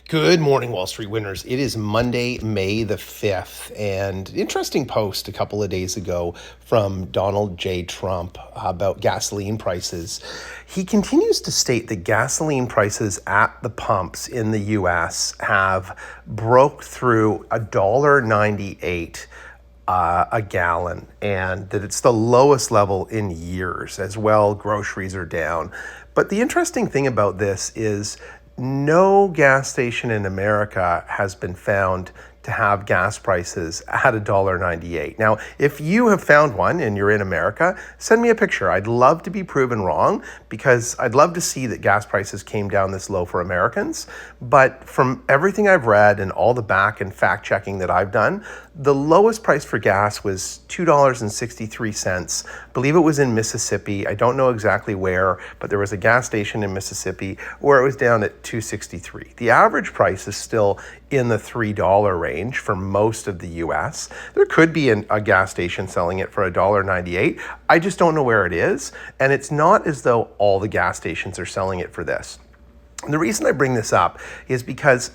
Good morning, Wall Street winners. It is Monday, May the 5th, and interesting post a couple of days ago from Donald J. Trump about gasoline prices. He continues to state that gasoline prices at the pumps in the U.S. have broke through $1.98 a gallon, and that it's the lowest level in years. As well, groceries are down. But the interesting thing about this is no gas station in America has been found to have gas prices at $1.98. Now, if you have found one and you're in America, send me a picture. I'd love to be proven wrong, because I'd love to see that gas prices came down this low for Americans. But from everything I've read and all the back and fact checking that I've done, the lowest price for gas was $2.63. I believe it was in Mississippi. I don't know exactly where, but there was a gas station in Mississippi where it was down at $2.63. The average price is still in the $3 range for most of the US. There could be a gas station selling it for $1.98. I just don't know where it is. And it's not as though all the gas stations are selling it for this. And the reason I bring this up is because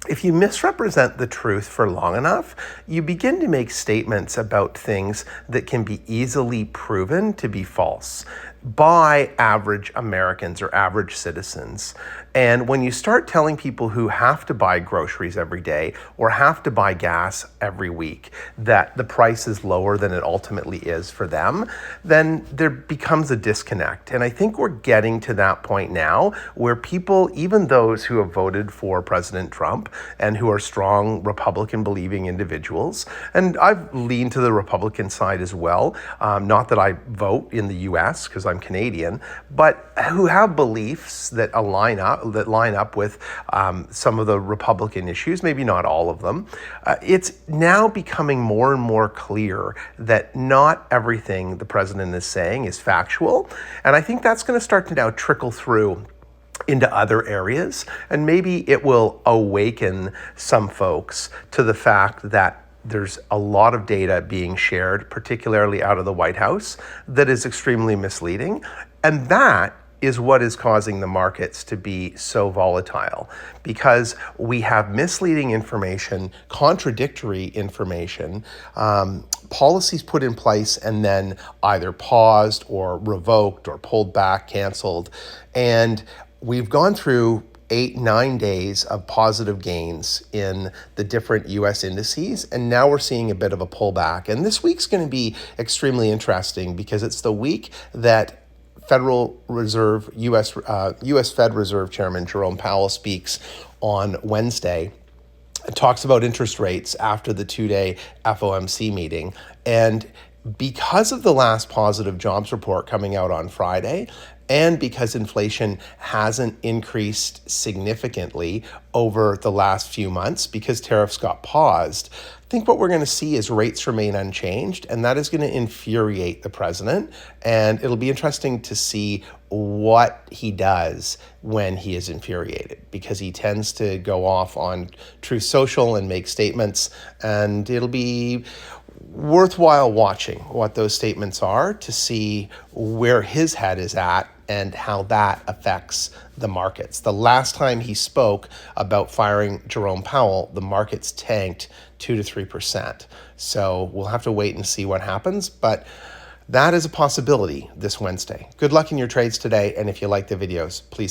if you misrepresent the truth for long enough, you begin to make statements about things that can be easily proven to be false by average Americans or average citizens. And when you start telling people who have to buy groceries every day or have to buy gas every week that the price is lower than it ultimately is for them, then there becomes a disconnect. And I think we're getting to that point now where people, even those who have voted for President Trump and who are strong Republican believing individuals, and I've leaned to the Republican side as well, not that I vote in the US because I'm Canadian, but who have beliefs that line up with some of the Republican issues, maybe not all of them. It's now becoming more and more clear that not everything the president is saying is factual. And I think that's going to start to now trickle through into other areas. And maybe it will awaken some folks to the fact that there's a lot of data being shared, particularly out of the White House, that is extremely misleading. And that is what is causing the markets to be so volatile, because we have misleading information, contradictory information, policies put in place and then either paused or revoked or pulled back, canceled. And we've gone through 8-9 days of positive gains in the different US indices, and now we're seeing a bit of a pullback. And this week's going to be extremely interesting because it's the week that Federal Reserve, US Fed Reserve Chairman Jerome Powell speaks on Wednesday. It talks about interest rates after the 2-day FOMC meeting. And because of the last positive jobs report coming out on Friday, and because inflation hasn't increased significantly over the last few months because tariffs got paused, I think what we're going to see is rates remain unchanged, and that is going to infuriate the president. And it'll be interesting to see what he does when he is infuriated, because he tends to go off on Truth Social and make statements, and it'll be worthwhile watching what those statements are to see where his head is at and how that affects the markets. The last time he spoke about firing Jerome Powell, the markets tanked 2 to 3%. So we'll have to wait and see what happens, but that is a possibility this Wednesday. Good luck in your trades today, and if you like the videos, please